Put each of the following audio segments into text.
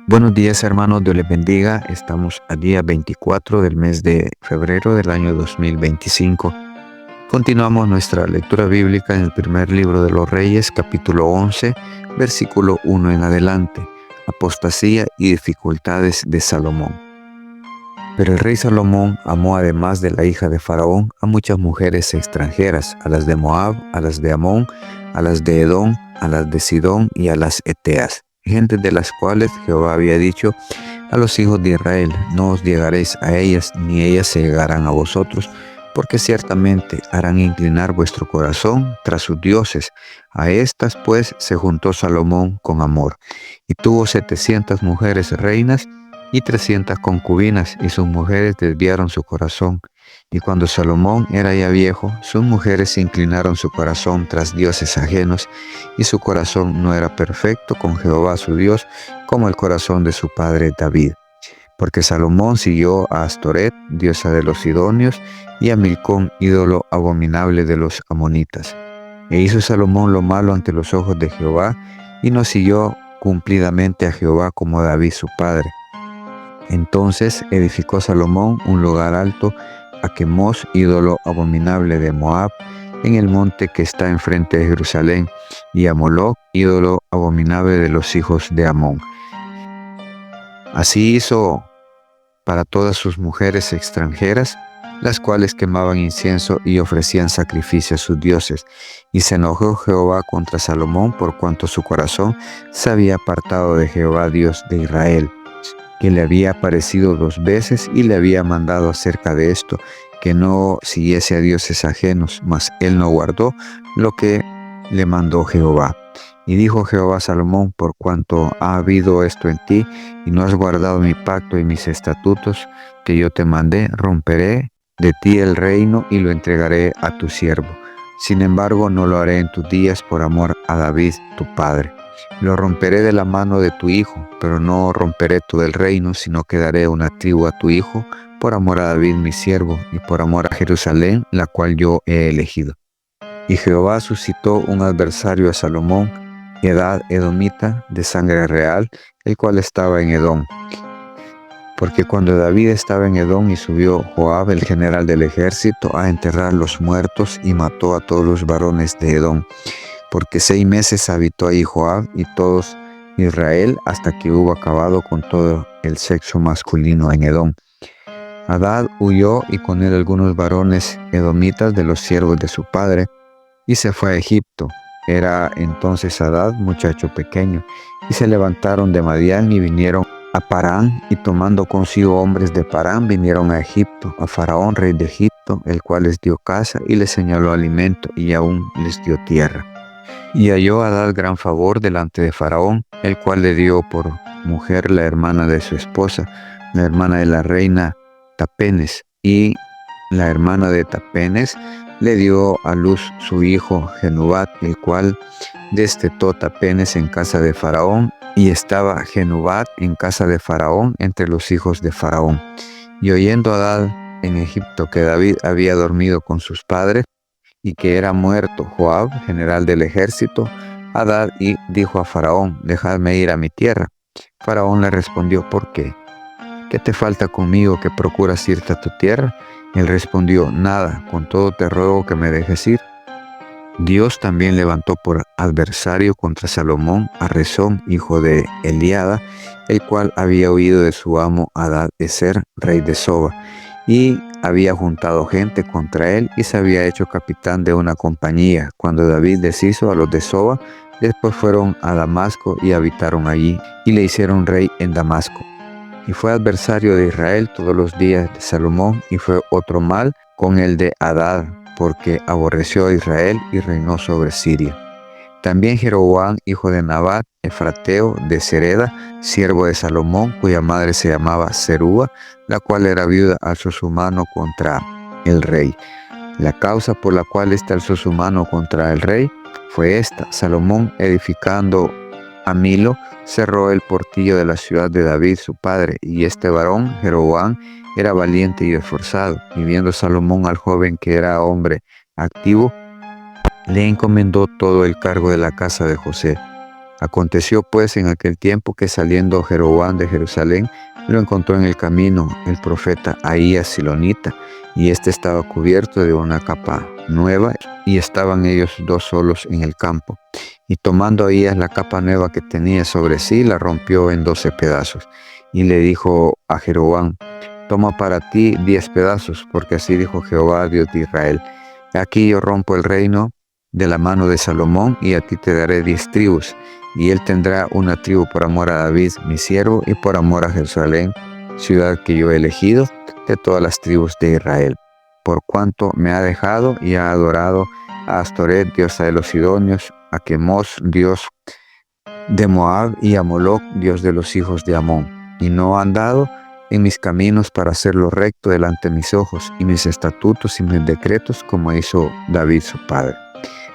Buenos días, hermanos, Dios les bendiga. Estamos a día 24 del mes de febrero del año 2025. Continuamos nuestra lectura bíblica en el primer libro de los Reyes, capítulo 11, versículo 1 en adelante. Apostasía y dificultades de Salomón. Pero el rey Salomón amó, además de la hija de Faraón, a muchas mujeres extranjeras, a las de Moab, a las de Amón, a las de Edom, a las de Sidón y a las Eteas, gente de las cuales Jehová había dicho a los hijos de Israel: no os llegaréis a ellas, ni ellas se llegarán a vosotros, porque ciertamente harán inclinar vuestro corazón tras sus dioses. A estas pues se juntó Salomón con amor, y tuvo 700 mujeres reinas y 300 concubinas, y sus mujeres desviaron su corazón. Y cuando Salomón era ya viejo, sus mujeres inclinaron su corazón tras dioses ajenos, y su corazón no era perfecto con Jehová su Dios, como el corazón de su padre David. Porque Salomón siguió a Astoret, diosa de los sidonios, y a Milcón, ídolo abominable de los amonitas. E hizo Salomón lo malo ante los ojos de Jehová, y no siguió cumplidamente a Jehová como David su padre. Entonces edificó Salomón un lugar alto a Quemos, ídolo abominable de Moab, en el monte que está enfrente de Jerusalén, y a Moloc, ídolo abominable de los hijos de Amón. Así hizo para todas sus mujeres extranjeras, las cuales quemaban incienso y ofrecían sacrificio a sus dioses. Y se enojó Jehová contra Salomón por cuanto su corazón se había apartado de Jehová, Dios de Israel, que le había aparecido 2 veces y le había mandado acerca de esto, que no siguiese a dioses ajenos, mas él no guardó lo que le mandó Jehová. Y dijo Jehová a Salomón: por cuanto ha habido esto en ti, y no has guardado mi pacto y mis estatutos que yo te mandé, romperé de ti el reino y lo entregaré a tu siervo. Sin embargo, no lo haré en tus días por amor a David tu padre. Lo romperé de la mano de tu hijo, pero no romperé todo el reino, sino que daré una tribu a tu hijo, por amor a David mi siervo, y por amor a Jerusalén, la cual yo he elegido. Y Jehová suscitó un adversario a Salomón, Hadad edomita, de sangre real, el cual estaba en Edom. Porque cuando David estaba en Edom, y subió Joab, el general del ejército, a enterrar los muertos, y mató a todos los varones de Edom. Porque 6 meses habitó ahí Joab y todos Israel, hasta que hubo acabado con todo el sexo masculino en Edom. Hadad huyó, y con él algunos varones edomitas de los siervos de su padre, y se fue a Egipto. Era entonces Hadad muchacho pequeño. Y se levantaron de Madián y vinieron a Parán, y tomando consigo hombres de Parán, vinieron a Egipto, a Faraón, rey de Egipto, el cual les dio casa y les señaló alimento, y aún les dio tierra. Y halló Hadad gran favor delante de Faraón, el cual le dio por mujer la hermana de su esposa, la hermana de la reina Tapenes, y la hermana de Tapenes le dio a luz su hijo Genubat, el cual destetó Tapenes en casa de Faraón, y estaba Genubat en casa de Faraón entre los hijos de Faraón. Y oyendo Hadad en Egipto que David había dormido con sus padres, y que era muerto Joab, general del ejército, Hadad dijo a Faraón: dejadme ir a mi tierra. Faraón le respondió: ¿por qué? ¿Qué te falta conmigo que procuras irte a tu tierra? Él respondió: nada, con todo te ruego que me dejes ir. Dios también levantó por adversario contra Salomón a Rezón, hijo de Eliada, el cual había huido de su amo Hadad-ezer, rey de Soba, y había juntado gente contra él, y se había hecho capitán de una compañía. Cuando David deshizo a los de Soba, después fueron a Damasco y habitaron allí, y le hicieron rey en Damasco. Y fue adversario de Israel todos los días de Salomón, y fue otro mal con el de Hadad, porque aborreció a Israel y reinó sobre Siria. También Jeroboam, hijo de Nabat, efrateo de Sereda, siervo de Salomón, cuya madre se llamaba Serúa, la cual era viuda, alzó su mano contra el rey. La causa por la cual alzó su mano contra el rey fue esta: Salomón, edificando a Milo, cerró el portillo de la ciudad de David su padre, y este varón, Jeroboam, era valiente y esforzado. Y viendo Salomón al joven que era hombre activo, le encomendó todo el cargo de la casa de José. Aconteció pues en aquel tiempo que saliendo Jeroboam de Jerusalén, lo encontró en el camino el profeta Ahías Silonita, y éste estaba cubierto de una capa nueva, y estaban ellos dos solos en el campo. Y tomando Ahías la capa nueva que tenía sobre sí, la rompió en 12 pedazos. Y le dijo a Jeroboam: toma para ti 10 pedazos, porque así dijo Jehová, Dios de Israel: aquí yo rompo el reino de la mano de Salomón, y a ti te daré 10 tribus. Y él tendrá una tribu por amor a David, mi siervo, y por amor a Jerusalén, ciudad que yo he elegido de todas las tribus de Israel, por cuanto me ha dejado y ha adorado a Astoret, diosa de los sidonios, a Quemos, dios de Moab, y a Moloc, dios de los hijos de Amón, y no ha andado en mis caminos para hacer lo recto delante de mis ojos, y mis estatutos y mis decretos, como hizo David su padre.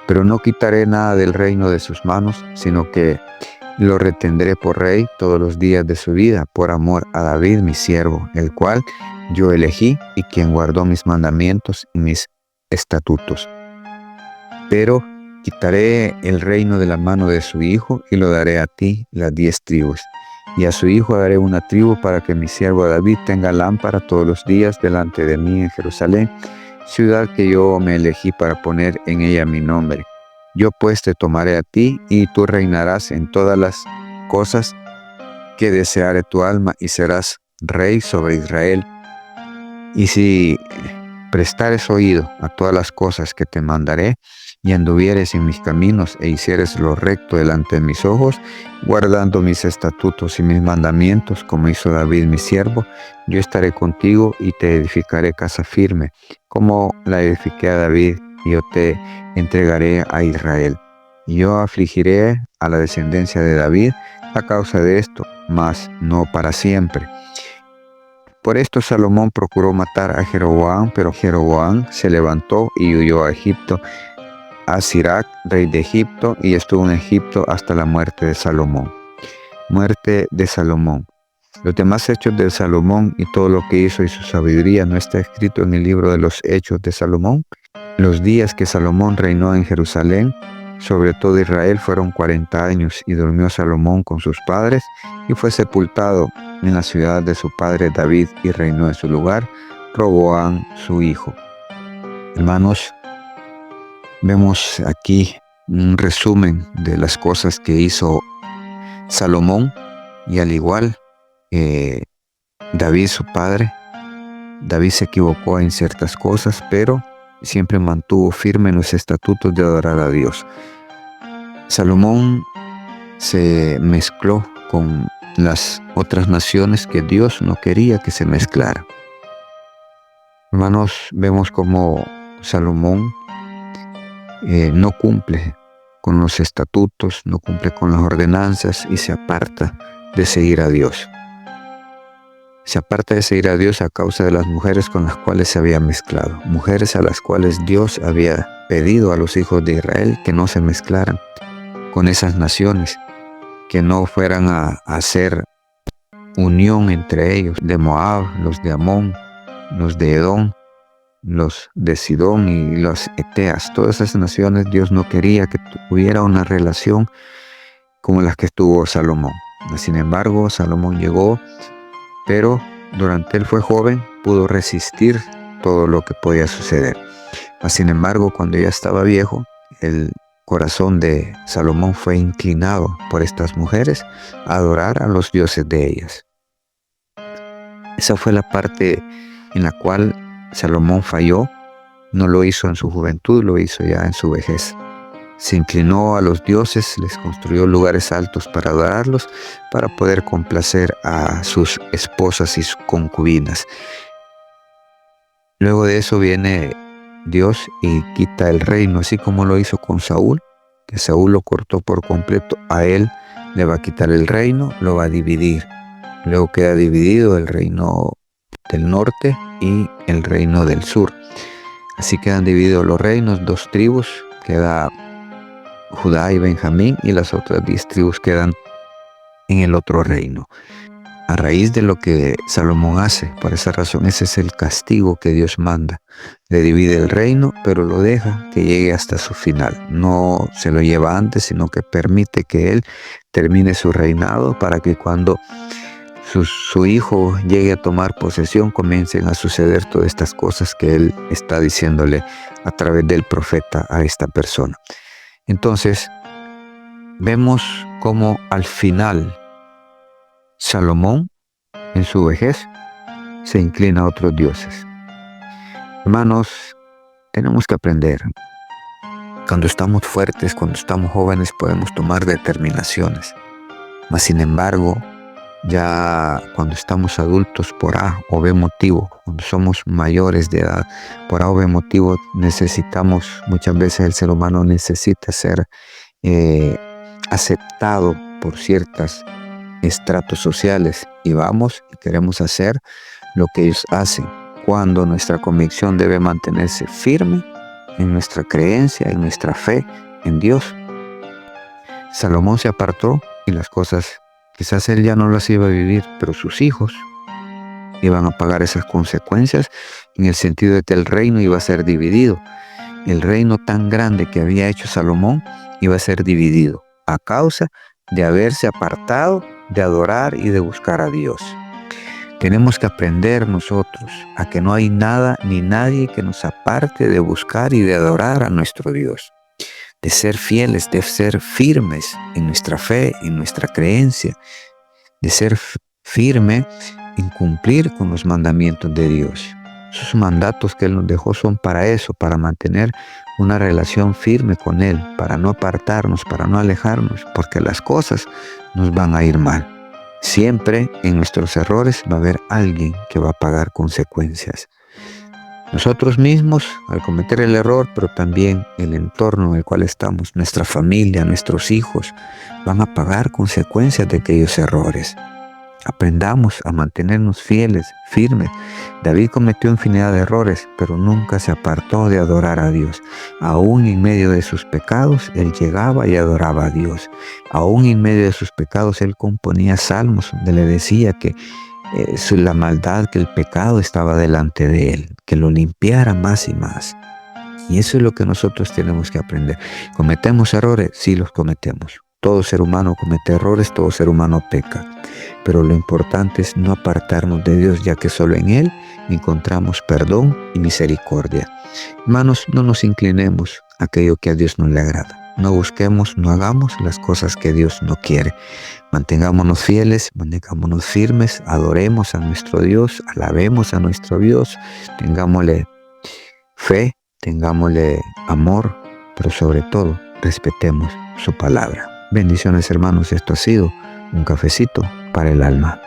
Pero no quitaré nada del reino de sus manos, sino que lo retendré por rey todos los días de su vida, por amor a David mi siervo, el cual yo elegí, y quien guardó mis mandamientos y mis estatutos. Pero quitaré el reino de la mano de su hijo, y lo daré a ti, las 10 tribus. Y a su hijo daré una tribu, para que mi siervo David tenga lámpara todos los días delante de mí en Jerusalén, ciudad que yo me elegí para poner en ella mi nombre. Yo pues te tomaré a ti, y tú reinarás en todas las cosas que deseare tu alma, y serás rey sobre Israel. Y si prestares oído a todas las cosas que te mandaré, y anduvieres en mis caminos, e hicieres lo recto delante de mis ojos, guardando mis estatutos y mis mandamientos, como hizo David mi siervo, yo estaré contigo y te edificaré casa firme, como la edifiqué a David, y yo te entregaré a Israel. Y yo afligiré a la descendencia de David a causa de esto, mas no para siempre. Por esto Salomón procuró matar a Jeroboam, pero Jeroboam se levantó y huyó a Egipto, a Sirac, rey de Egipto, y estuvo en Egipto hasta la muerte de Salomón. Muerte de Salomón. Los demás hechos de Salomón y todo lo que hizo y su sabiduría, ¿no está escrito en el libro de los hechos de Salomón? Los días que Salomón reinó en Jerusalén sobre todo Israel fueron 40 años, y durmió Salomón con sus padres, y fue sepultado en la ciudad de su padre David, y reinó en su lugar Roboam su hijo. Hermanos, vemos aquí un resumen de las cosas que hizo Salomón, y al igual que David su padre, David se equivocó en ciertas cosas, pero siempre mantuvo firme en los estatutos de adorar a Dios. Salomón se mezcló con las otras naciones que Dios no quería que se mezclaran. Hermanos, vemos como Salomón no cumple con los estatutos, no cumple con las ordenanzas, y se aparta de seguir a Dios. Se aparta de seguir a Dios a causa de las mujeres con las cuales se había mezclado. Mujeres a las cuales Dios había pedido a los hijos de Israel que no se mezclaran con esas naciones, que no fueran a hacer unión entre ellos, de Moab, los de Amón, los de Edom, los de Sidón y los Eteas. Todas esas naciones Dios no quería que hubiera una relación como las que tuvo Salomón. Sin embargo, Salomón llegó, pero durante él fue joven, pudo resistir todo lo que podía suceder. Sin embargo, cuando ya estaba viejo, el corazón de Salomón fue inclinado por estas mujeres a adorar a los dioses de ellas. Esa fue la parte en la cual Salomón falló. No lo hizo en su juventud, lo hizo ya en su vejez. Se inclinó a los dioses, les construyó lugares altos para adorarlos, para poder complacer a sus esposas y sus concubinas. Luego de eso viene Dios y quita el reino, así como lo hizo con Saúl, que Saúl lo cortó por completo. A él le va a quitar el reino, lo va a dividir. Luego queda dividido el reino del norte y el reino del sur. Así quedan divididos los reinos, 2 tribus, queda Judá y Benjamín, y las otras 10 tribus quedan en el otro reino. a raíz de lo que Salomón hace. Por esa razón, ese es el castigo que Dios manda. Le divide el reino, pero lo deja que llegue hasta su final. No se lo lleva antes, sino que permite que él termine su reinado para que cuando su hijo llegue a tomar posesión, comiencen a suceder todas estas cosas que él está diciéndole a través del profeta a esta persona. Entonces, vemos cómo al final Salomón, en su vejez, se inclina a otros dioses. Hermanos, tenemos que aprender. Cuando estamos fuertes, cuando estamos jóvenes, podemos tomar determinaciones. Mas, sin embargo, ya cuando estamos adultos, por A o B motivo, cuando somos mayores de edad, por A o B motivo, muchas veces el ser humano necesita ser aceptado por ciertos estratos sociales y vamos y queremos hacer lo que ellos hacen, cuando nuestra convicción debe mantenerse firme en nuestra creencia, en nuestra fe en Dios. Salomón se apartó y las cosas, quizás él ya no las iba a vivir, pero sus hijos iban a pagar esas consecuencias, en el sentido de que el reino iba a ser dividido. El reino tan grande que había hecho Salomón iba a ser dividido a causa de haberse apartado de adorar y de buscar a Dios. Tenemos que aprender nosotros a que no hay nada ni nadie que nos aparte de buscar y de adorar a nuestro Dios, de ser fieles, de ser firmes en nuestra fe, en nuestra creencia, de ser firme en cumplir con los mandamientos de Dios. Esos mandatos que Él nos dejó son para eso, para mantener una relación firme con Él, para no apartarnos, para no alejarnos, porque las cosas nos van a ir mal. Siempre en nuestros errores va a haber alguien que va a pagar consecuencias. Nosotros mismos al cometer el error, pero también el entorno en el cual estamos, nuestra familia, nuestros hijos, van a pagar consecuencias de aquellos errores. Aprendamos a mantenernos fieles, firmes. David cometió infinidad de errores, pero nunca se apartó de adorar a Dios. Aún en medio de sus pecados, él llegaba y adoraba a Dios. Aún en medio de sus pecados, él componía salmos donde le decía que la maldad, que el pecado estaba delante de él, que lo limpiara más y más. Y eso es lo que nosotros tenemos que aprender. ¿Cometemos errores? Sí, los cometemos. Todo ser humano comete errores, todo ser humano peca. Pero lo importante es no apartarnos de Dios, ya que solo en Él encontramos perdón y misericordia. Hermanos, no nos inclinemos a aquello que a Dios no le agrada. No busquemos, no hagamos las cosas que Dios no quiere. Mantengámonos fieles, mantengámonos firmes, adoremos a nuestro Dios, alabemos a nuestro Dios, tengámosle fe, tengámosle amor, pero sobre todo respetemos su palabra. Bendiciones, hermanos, esto ha sido un cafecito para el alma.